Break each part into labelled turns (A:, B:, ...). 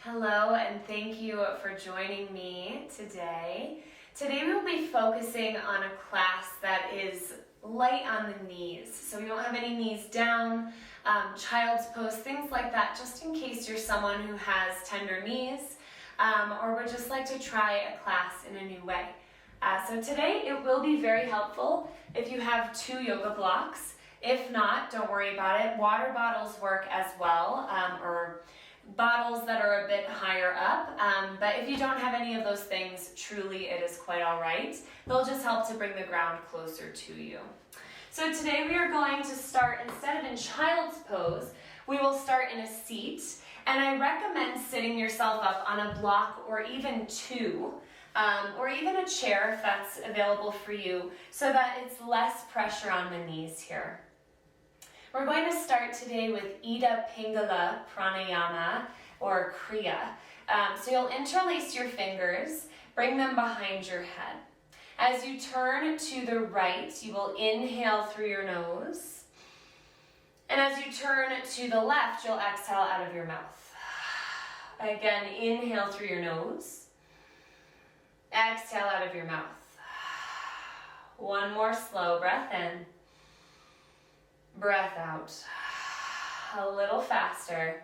A: Hello, and thank you for joining me today. Today we will be focusing on a class that is light on the knees. So we don't have any knees down, child's pose, things like that, just in case you're someone who has tender knees or would just like to try a class in a new way. So today it will be very helpful if you have 2 yoga blocks. If not, don't worry about it. Water bottles work as well, or bottles that are a bit higher up, but if you don't have any of those things, truly it is quite all right. They'll just help to bring the ground closer to you. So today we are going to start, instead of in child's pose, we will start in a seat, and I recommend sitting yourself up on a block or even 2, or even a chair if that's available for you, so that it's less pressure on the knees here. We're going to start today with Ida Pingala Pranayama, or Kriya. So you'll interlace your fingers, bring them behind your head. As you turn to the right, you will inhale through your nose. And as you turn to the left, you'll exhale out of your mouth. Again, inhale through your nose. Exhale out of your mouth. One more slow breath in. Breath out. A little faster.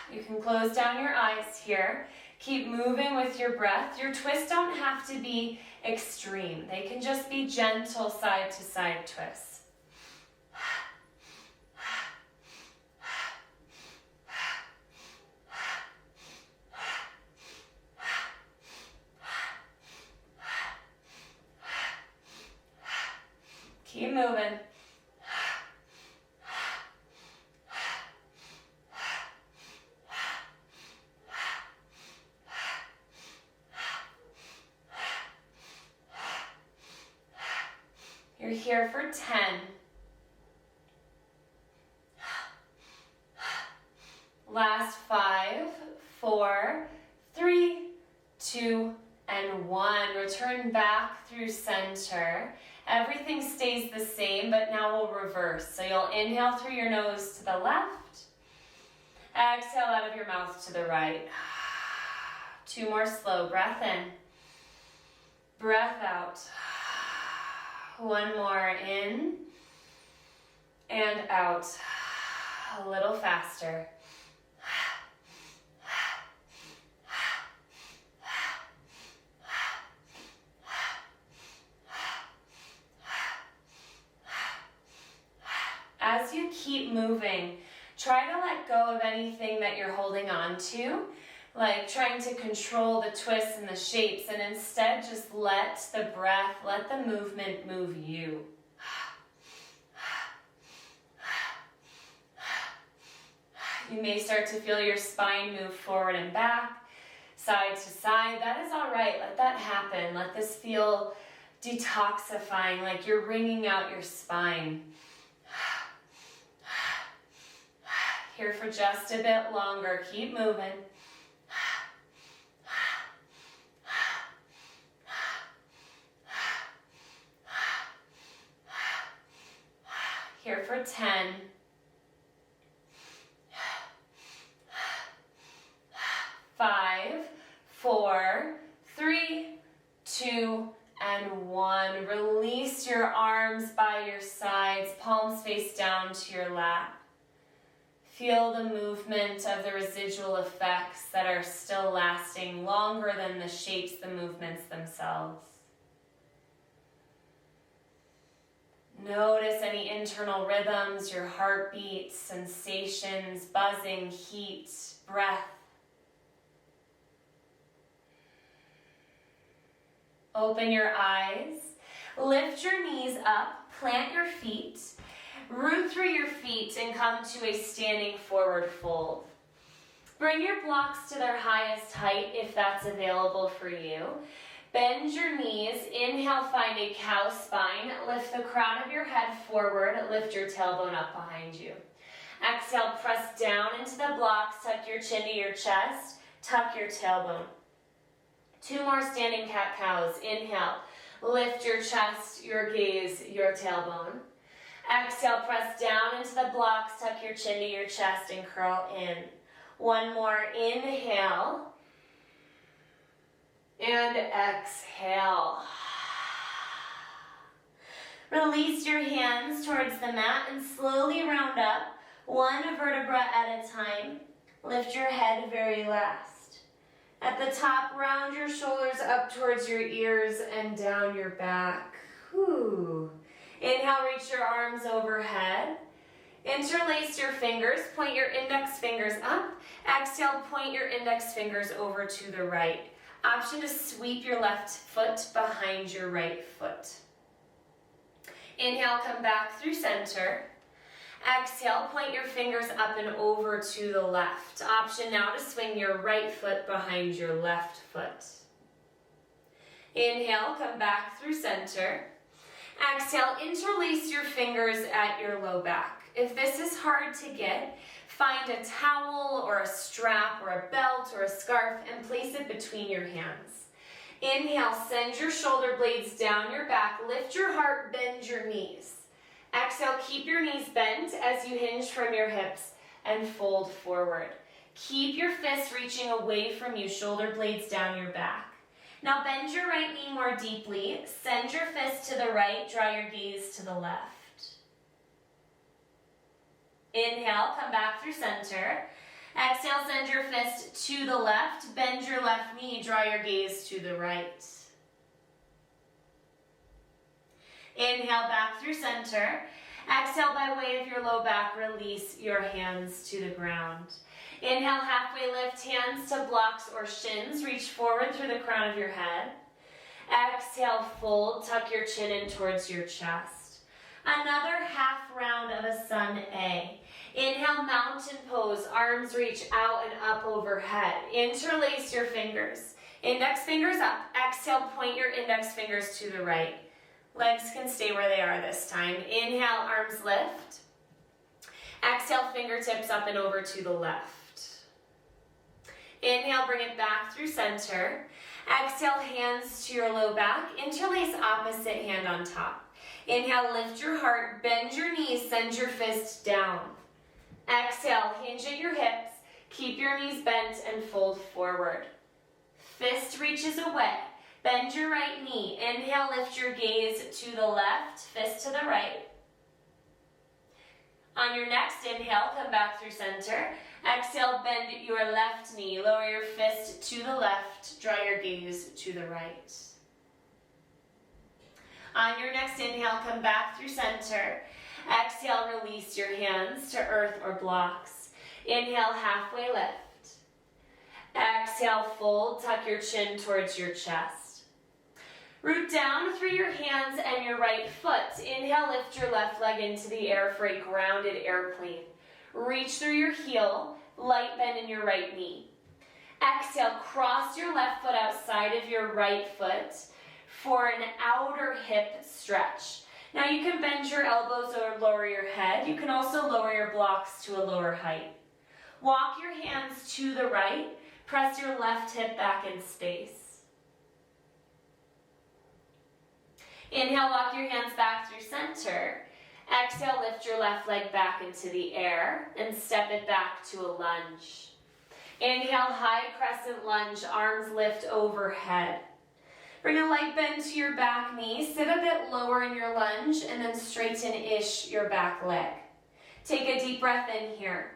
A: You can close down your eyes here. Keep moving with your breath. Your twists don't have to be extreme. They can just be gentle side to side twists. Keep moving. You're here for 10. Last 5, 4, 3, 2, and 1. Return back through center. Everything stays the same, but now we'll reverse. So you'll inhale through your nose to the left. Exhale out of your mouth to the right. 2 more slow. Breath in. Breath out. 1 more in and out. A little faster. As you keep moving, try to let go of anything that you're holding on to, like trying to control the twists and the shapes, and instead just let the breath, let the movement move you. You may start to feel your spine move forward and back, side to side. That is all right. Let that happen. Let this feel detoxifying, like you're wringing out your spine. Here for just a bit longer. Keep moving. Here for 10. 5, 4, 3, 2, and 1. Release your arms by your sides, palms face down to your lap. Feel the movement of the residual effects that are still lasting longer than the shapes, the movements themselves. Notice any internal rhythms, your heartbeat, sensations, buzzing, heat, breath. Open your eyes, lift your knees up, plant your feet, root through your feet and come to a standing forward fold. Bring your blocks to their highest height if that's available for you. Bend your knees, inhale, find a cow spine, lift the crown of your head forward, lift your tailbone up behind you. Exhale, press down into the blocks, tuck your chin to your chest, tuck your tailbone. 2 more standing cat-cows. Inhale, lift your chest, your gaze, your tailbone. Exhale, press down into the blocks, tuck your chin to your chest and curl in. One more, inhale. And exhale. Release your hands towards the mat and slowly round up, one vertebra at a time. Lift your head very last. At the top, round your shoulders up towards your ears and down your back. Whew. Inhale, reach your arms overhead. Interlace your fingers, point your index fingers up. Exhale, point your index fingers over to the right. Option to sweep your left foot behind your right foot. Inhale, come back through center. Exhale, point your fingers up and over to the left. Option now to swing your right foot behind your left foot. Inhale, come back through center. Exhale, interlace your fingers at your low back. If this is hard to get, find a towel or a strap or a belt or a scarf and place it between your hands. Inhale, send your shoulder blades down your back, lift your heart, bend your knees. Exhale, keep your knees bent as you hinge from your hips and fold forward. Keep your fists reaching away from you, shoulder blades down your back. Now bend your right knee more deeply, send your fist to the right, draw your gaze to the left. Inhale, come back through center. Exhale, send your fist to the left, bend your left knee, draw your gaze to the right. Inhale, back through center. Exhale, by way of your low back, release your hands to the ground. Inhale, halfway lift, hands to blocks or shins. Reach forward through the crown of your head. Exhale, fold, tuck your chin in towards your chest. Another half round of a sun A. Inhale, mountain pose, arms reach out and up overhead. Interlace your fingers. Index fingers up. Exhale, point your index fingers to the right. Legs can stay where they are this time. Inhale, arms lift. Exhale, fingertips up and over to the left. Inhale, bring it back through center. Exhale, hands to your low back. Interlace opposite hand on top. Inhale, lift your heart, bend your knees, send your fist down. Exhale, hinge at your hips, keep your knees bent and fold forward. Fist reaches away, bend your right knee. Inhale, lift your gaze to the left, fist to the right. On your next inhale, come back through center. Exhale, bend your left knee, lower your fist to the left, draw your gaze to the right. On your next inhale, come back through center. Exhale, release your hands to earth or blocks. Inhale, halfway lift. Exhale, fold, tuck your chin towards your chest. Root down through your hands and your right foot. Inhale, lift your left leg into the air for a grounded airplane. Reach through your heel, light bend in your right knee. Exhale, cross your left foot outside of your right foot for an outer hip stretch. Now you can bend your elbows or lower your head. You can also lower your blocks to a lower height. Walk your hands to the right. Press your left hip back in space. Inhale, walk your hands back through center. Exhale, lift your left leg back into the air and step it back to a lunge. Inhale, high crescent lunge, arms lift overhead. Bring a light bend to your back knee, sit a bit lower in your lunge, and then straighten-ish your back leg. Take a deep breath in here.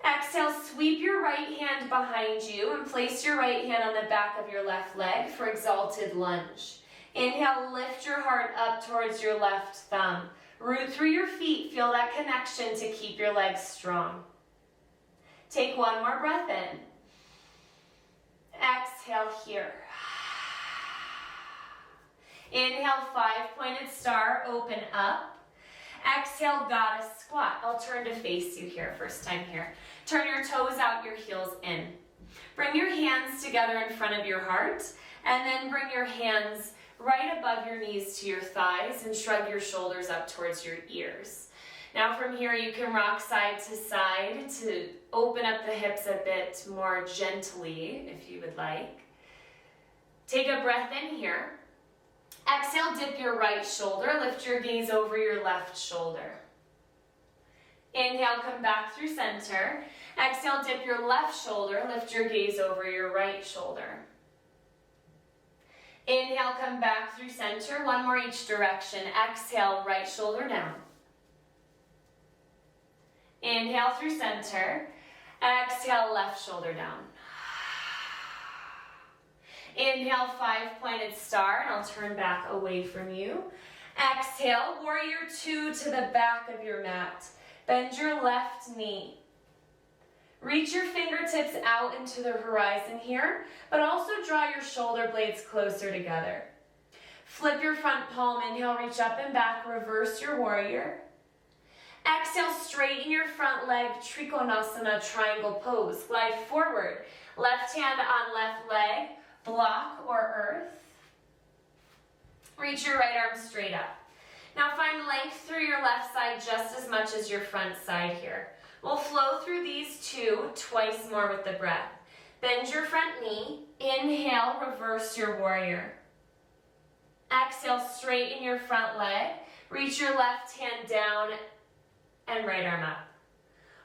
A: Exhale, sweep your right hand behind you and place your right hand on the back of your left leg for exalted lunge. Inhale, lift your heart up towards your left thumb. Root through your feet, feel that connection to keep your legs strong. Take one more breath in. Exhale here. Inhale, five-pointed star, open up. Exhale, goddess squat. I'll turn to face you here, first time here. Turn your toes out, your heels in. Bring your hands together in front of your heart, and then bring your hands right above your knees to your thighs and shrug your shoulders up towards your ears. Now from here, you can rock side to side to open up the hips a bit more gently, if you would like. Take a breath in here. Exhale, dip your right shoulder, lift your gaze over your left shoulder. Inhale, come back through center. Exhale, dip your left shoulder, lift your gaze over your right shoulder. Inhale, come back through center, one more each direction. Exhale, right shoulder down. Inhale through center. Exhale, left shoulder down. Inhale, 5-pointed star, and I'll turn back away from you. Exhale, warrior 2 to the back of your mat. Bend your left knee. Reach your fingertips out into the horizon here, but also draw your shoulder blades closer together. Flip your front palm, inhale, reach up and back, reverse your warrior. Exhale, straighten your front leg, Trikonasana, triangle pose. Glide forward, left hand on left leg, block or earth. Reach your right arm straight up. Now find length through your left side just as much as your front side here. We'll flow through these two twice more with the breath. Bend your front knee. Inhale, reverse your warrior. Exhale, straighten your front leg. Reach your left hand down and right arm up.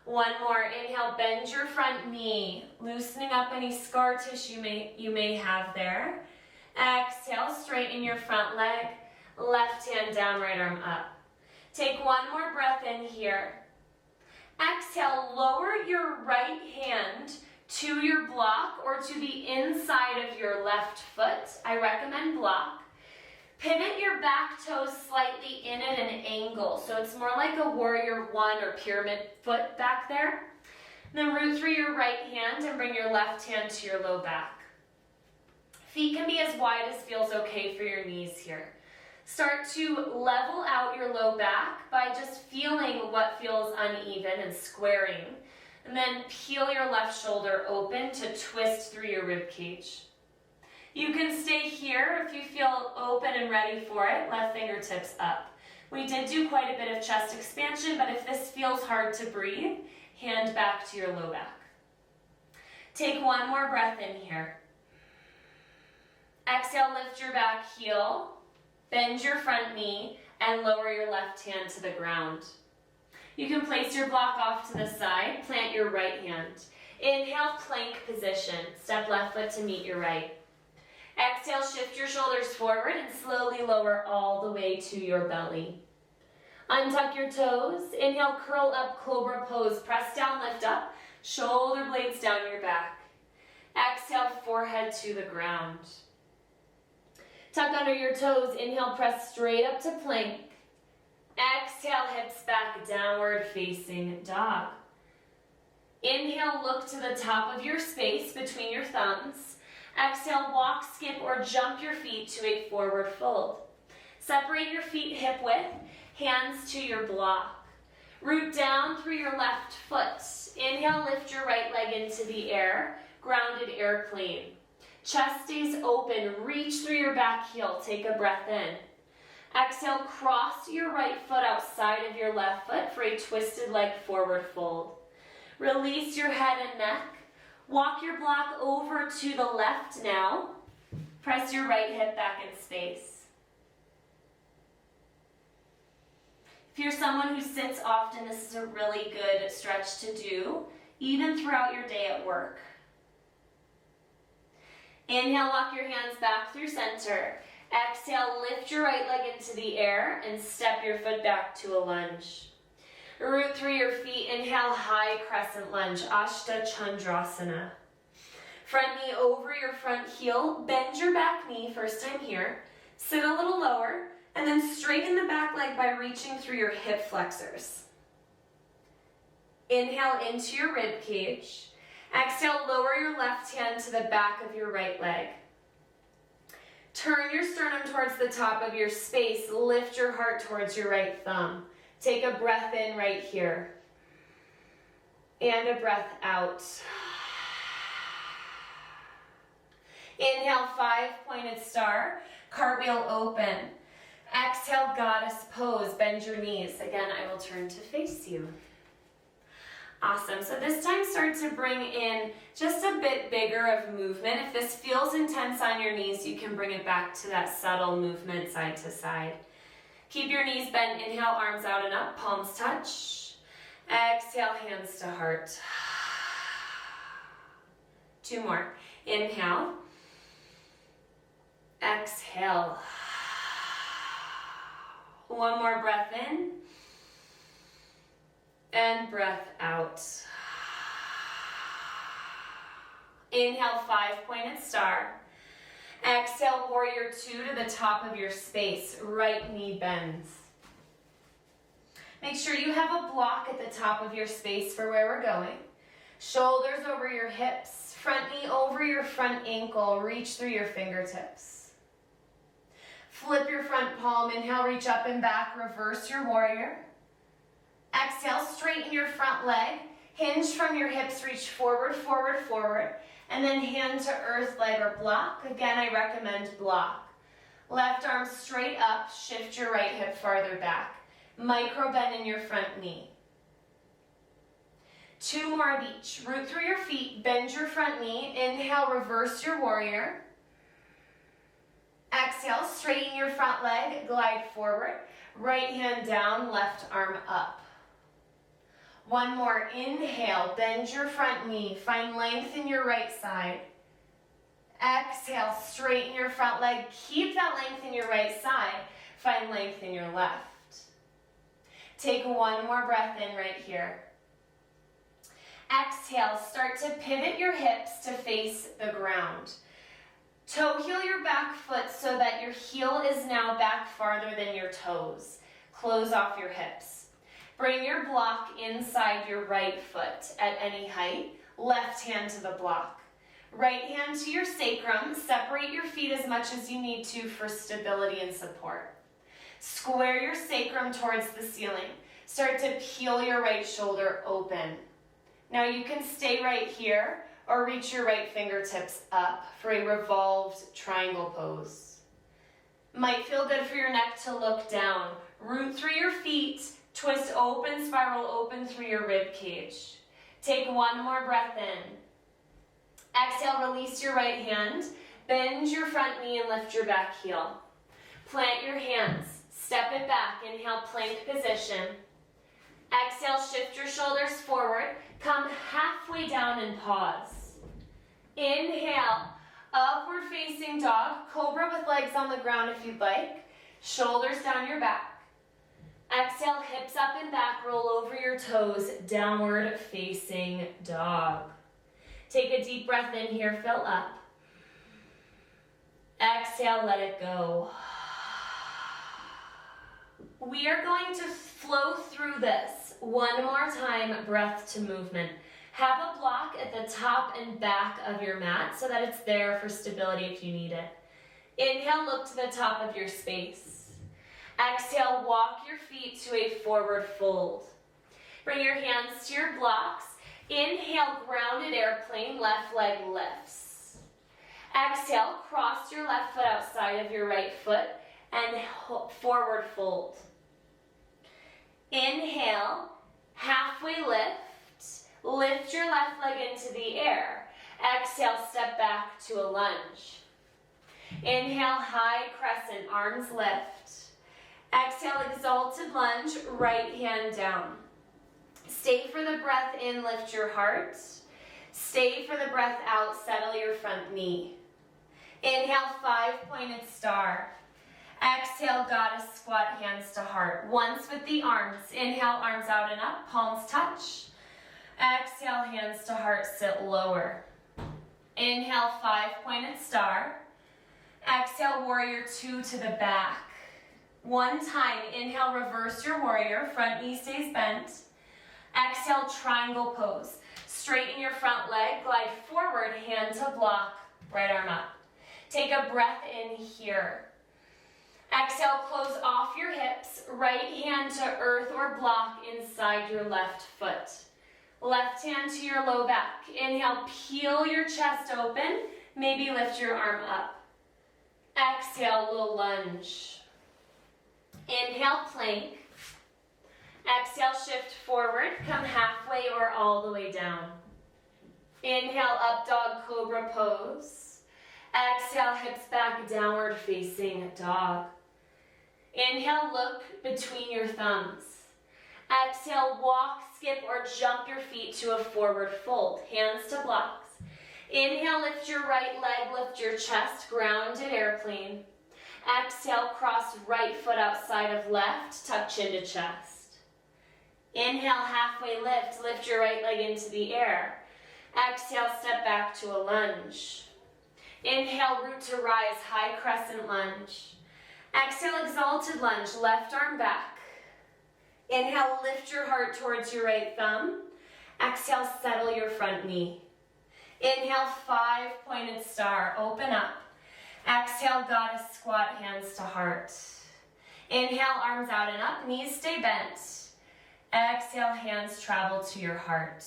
A: One more. Inhale, bend your front knee, loosening up any scar tissue you may have there. Exhale, straighten your front leg, left hand down, right arm up. Take one more breath in here. Exhale, lower your right hand to your block or to the inside of your left foot. I recommend block. Pivot your back toes slightly in at an angle, so it's more like a warrior 1 or pyramid foot back there. Then root through your right hand and bring your left hand to your low back. Feet can be as wide as feels okay for your knees here. Start to level out your low back by just feeling what feels uneven and squaring. And then peel your left shoulder open to twist through your rib cage. You can stay here if you feel open and ready for it, left fingertips up. We did do quite a bit of chest expansion, but if this feels hard to breathe, hand back to your low back. Take one more breath in here. Exhale, lift your back heel, bend your front knee, and lower your left hand to the ground. You can place your block off to the side, plant your right hand. Inhale, plank position. Step left foot to meet your right. Exhale, shift your shoulders forward and slowly lower all the way to your belly. Untuck your toes. Inhale, curl up, cobra pose. Press down, lift up. Shoulder blades down your back. Exhale, forehead to the ground. Tuck under your toes. Inhale, press straight up to plank. Exhale, hips back, downward facing dog. Inhale, look to the top of your space between your thumbs. Exhale, walk, skip, or jump your feet to a forward fold. Separate your feet hip width, hands to your block. Root down through your left foot. Inhale, lift your right leg into the air, grounded airplane. Chest stays open, reach through your back heel, take a breath in. Exhale, cross your right foot outside of your left foot for a twisted leg forward fold. Release your head and neck. Walk your block over to the left now. Press your right hip back in space. If you're someone who sits often, this is a really good stretch to do, even throughout your day at work. Inhale, walk your hands back through center. Exhale, lift your right leg into the air and step your foot back to a lunge. Root through your feet. Inhale, high crescent lunge, Ashta Chandrasana. Front knee over your front heel. Bend your back knee, first time here. Sit a little lower, and then straighten the back leg by reaching through your hip flexors. Inhale into your rib cage. Exhale, lower your left hand to the back of your right leg. Turn your sternum towards the top of your space. Lift your heart towards your right thumb. Take a breath in right here. And a breath out. Inhale, 5-pointed star. Cartwheel open. Exhale, goddess pose. Bend your knees. Again, I will turn to face you. Awesome. So this time start to bring in just a bit bigger of movement. If this feels intense on your knees, you can bring it back to that subtle movement side to side. Keep your knees bent. Inhale, arms out and up, palms touch. Exhale, hands to heart. 2 more. Inhale. Exhale. 1 more breath in. And breath out. Inhale, 5-pointed star. Exhale, warrior 2 to the top of your space. Right knee bends. Make sure you have a block at the top of your space for where we're going. Shoulders over your hips. Front knee over your front ankle. Reach through your fingertips. Flip your front palm. Inhale, reach up and back. Reverse your warrior. Exhale, straighten your front leg. Hinge from your hips, reach forward, forward, forward. And then hand to earth, leg, or block. Again, I recommend block. Left arm straight up, shift your right hip farther back. Micro bend in your front knee. 2 more of each. Root through your feet, bend your front knee. Inhale, reverse your warrior. Exhale, straighten your front leg, glide forward. Right hand down, left arm up. 1 more, inhale, bend your front knee, find length in your right side. Exhale, straighten your front leg, keep that length in your right side, find length in your left. Take 1 more breath in right here. Exhale, start to pivot your hips to face the ground. Toe heel your back foot so that your heel is now back farther than your toes. Close off your hips. Bring your block inside your right foot at any height. Left hand to the block. Right hand to your sacrum. Separate your feet as much as you need to for stability and support. Square your sacrum towards the ceiling. Start to peel your right shoulder open. Now you can stay right here or reach your right fingertips up for a revolved triangle pose. Might feel good for your neck to look down. Root through your feet. Twist open, spiral open through your rib cage. Take 1 more breath in. Exhale, release your right hand. Bend your front knee and lift your back heel. Plant your hands. Step it back. Inhale, plank position. Exhale, shift your shoulders forward. Come halfway down and pause. Inhale, upward facing dog. Cobra with legs on the ground if you'd like. Shoulders down your back. Exhale, hips up and back, roll over your toes, downward facing dog. Take a deep breath in here, fill up. Exhale, let it go. We are going to flow through this 1 more time, breath to movement. Have a block at the top and back of your mat so that it's there for stability if you need it. Inhale, look to the top of your space. Exhale, walk your feet to a forward fold. Bring your hands to your blocks. Inhale, grounded airplane, left leg lifts. Exhale, cross your left foot outside of your right foot and forward fold. Inhale, halfway lift. Lift your left leg into the air. Exhale, step back to a lunge. Inhale, high crescent, arms lift. Exhale, exalted lunge, right hand down. Stay for the breath in, lift your heart. Stay for the breath out, settle your front knee. Inhale, 5-pointed star. Exhale, goddess squat, hands to heart. Once with the arms. Inhale, arms out and up, palms touch. Exhale, hands to heart, sit lower. Inhale, 5-pointed star. Exhale, warrior 2 to the back. 1 time, inhale, reverse your warrior, front knee stays bent. Exhale, triangle pose. Straighten your front leg, glide forward, hand to block, right arm up. Take a breath in here. Exhale, close off your hips, right hand to earth or block inside your left foot. Left hand to your low back. Inhale, peel your chest open, maybe lift your arm up. Exhale, low lunge. Inhale, plank. Exhale, shift forward, come halfway or all the way down. Inhale, up dog cobra pose. Exhale, hips back, downward facing dog. Inhale, look between your thumbs. Exhale, walk, skip, or jump your feet to a forward fold. Hands to blocks. Inhale, lift your right leg, lift your chest, grounded airplane. Exhale, cross right foot outside of left, tuck chin to chest. Inhale, halfway lift, lift your right leg into the air. Exhale, step back to a lunge. Inhale, root to rise, high crescent lunge. Exhale, exalted lunge, left arm back. Inhale, lift your heart towards your right thumb. Exhale, settle your front knee. Inhale, 5-pointed star, open up. Exhale, goddess squat, hands to heart. Inhale, arms out and up, knees stay bent. Exhale, hands travel to your heart.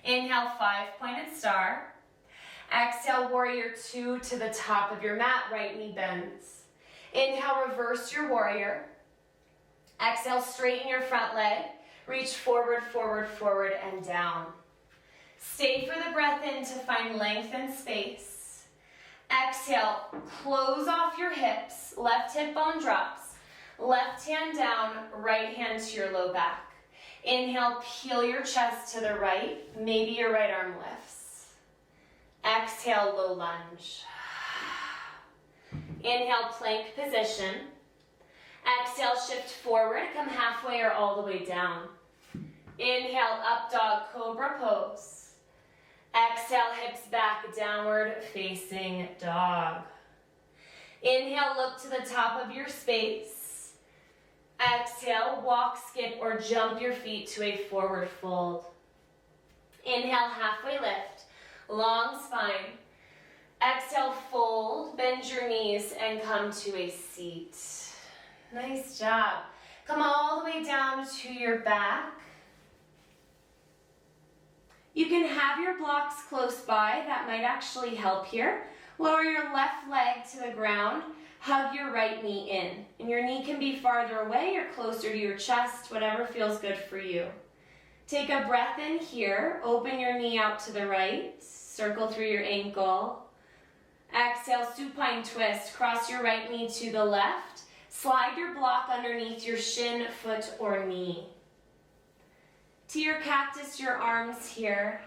A: Inhale, 5-pointed star. Exhale, warrior 2 to the top of your mat, right knee bends. Inhale, reverse your warrior. Exhale, straighten your front leg. Reach forward, forward, forward, and down. Stay for the breath in to find length and space. Exhale, close off your hips. Left hip bone drops. Left hand down, right hand to your low back. Inhale, peel your chest to the right. Maybe your right arm lifts. Exhale, low lunge. Inhale, plank position. Exhale, shift forward, come halfway or all the way down. Inhale, up dog cobra pose. Exhale, hips back, downward facing dog. Inhale, look to the top of your space. Exhale, walk, skip, or jump your feet to a forward fold. Inhale, halfway lift, long spine. Exhale, fold, bend your knees, and come to a seat. Nice job. Come all the way down to your back. You can have your blocks close by. That might actually help here. Lower your left leg to the ground. Hug your right knee in. And your knee can be farther away or closer to your chest, whatever feels good for you. Take a breath in here. Open your knee out to the right. Circle through your ankle. Exhale, supine twist. Cross your right knee to the left. Slide your block underneath your shin, foot, or knee. To your cactus, your arms here.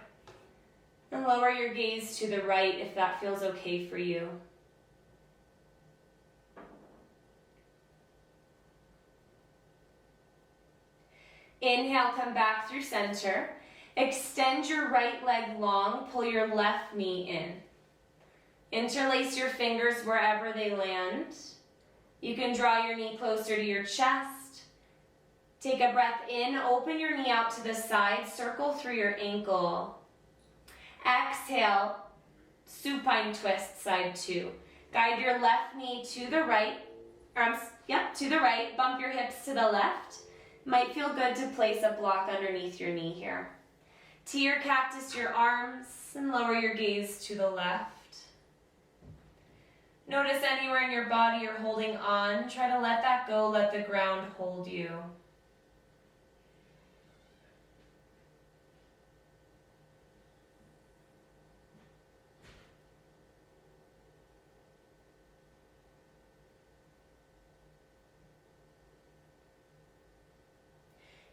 A: And lower your gaze to the right if that feels okay for you. Inhale, come back through center. Extend your right leg long, pull your left knee in. Interlace your fingers wherever they land. You can draw your knee closer to your chest. Take a breath in, open your knee out to the side, circle through your ankle. Exhale, supine twist, side 2. Guide your left knee to the right, to the right, bump your hips to the left. Might feel good to place a block underneath your knee here. To your cactus, your arms, and lower your gaze to the left. Notice anywhere in your body you're holding on. Try to let that go, let the ground hold you.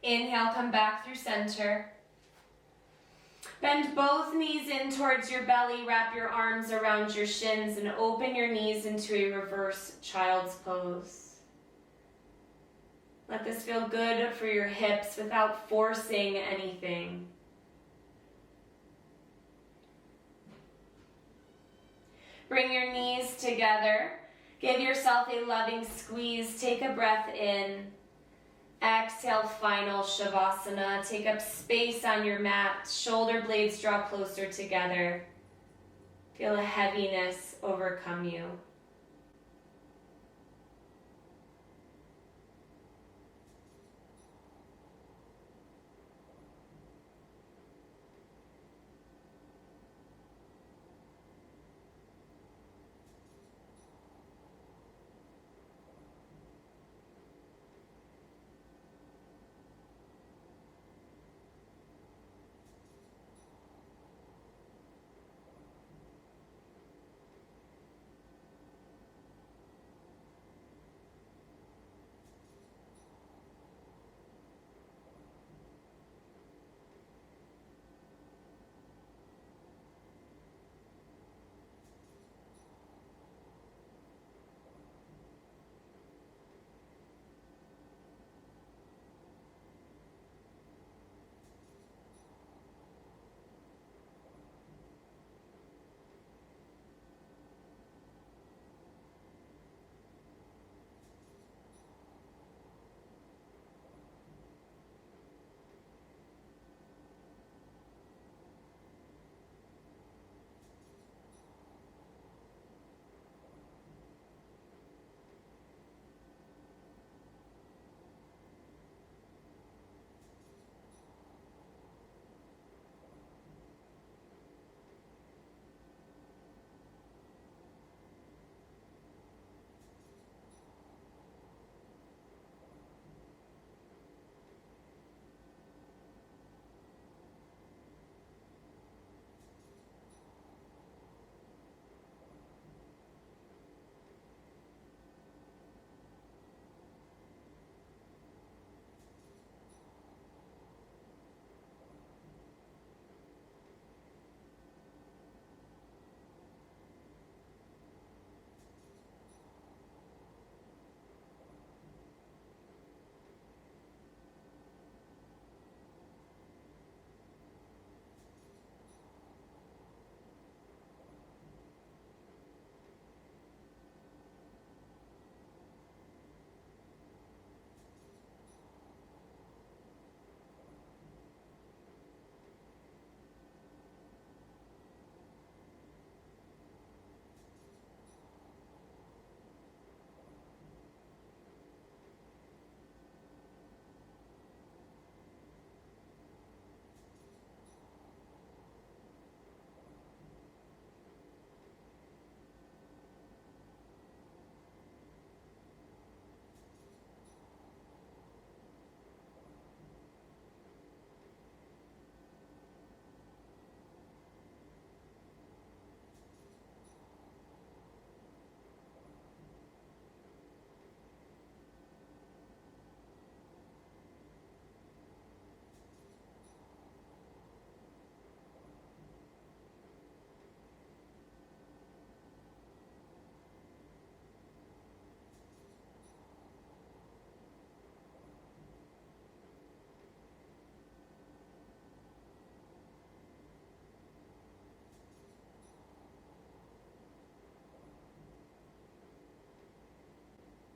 A: Inhale, come back through center. Bend both knees in towards your belly, wrap your arms around your shins, and open your knees into a reverse child's pose. Let this feel good for your hips without forcing anything. Bring your knees together. Give yourself a loving squeeze. Take a breath in. Exhale, final Shavasana. Take up space on your mat. Shoulder blades draw closer together. Feel a heaviness overcome you.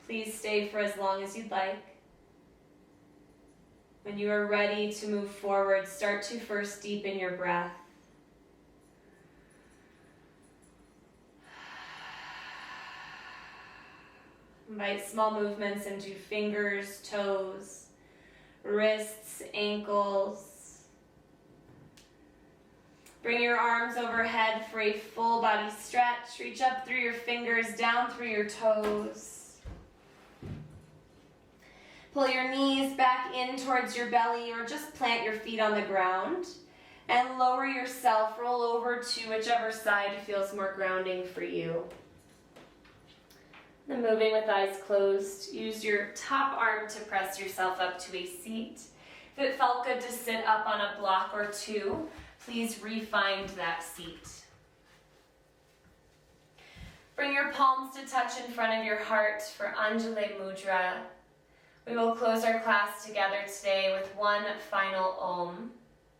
A: Please stay for as long as you'd like. When you are ready to move forward, start to first deepen your breath. Invite small movements into fingers, toes, wrists, ankles. Bring your arms overhead for a full body stretch. Reach up through your fingers, down through your toes. Pull your knees back in towards your belly or just plant your feet on the ground. And lower yourself, roll over to whichever side feels more grounding for you. Then moving with eyes closed, use your top arm to press yourself up to a seat. If it felt good to sit up on a block or two, please re-find that seat. Bring your palms to touch in front of your heart for Anjali Mudra. We will close our class together today with one final Om.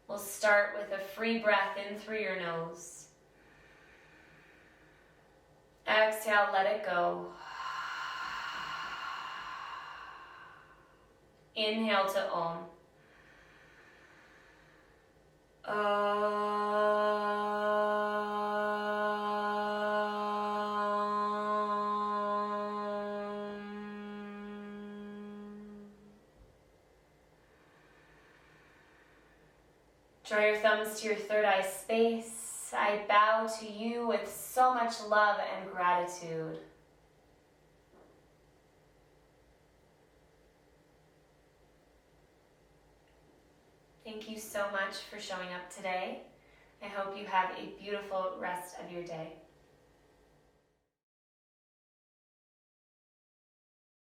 A: We'll start with a free breath in through your nose. Exhale, let it go. Inhale to Om. Draw your thumbs to your third eye space. I bow to you with so much love and gratitude. Thank you so much for showing up today. I hope you have a beautiful rest of your day.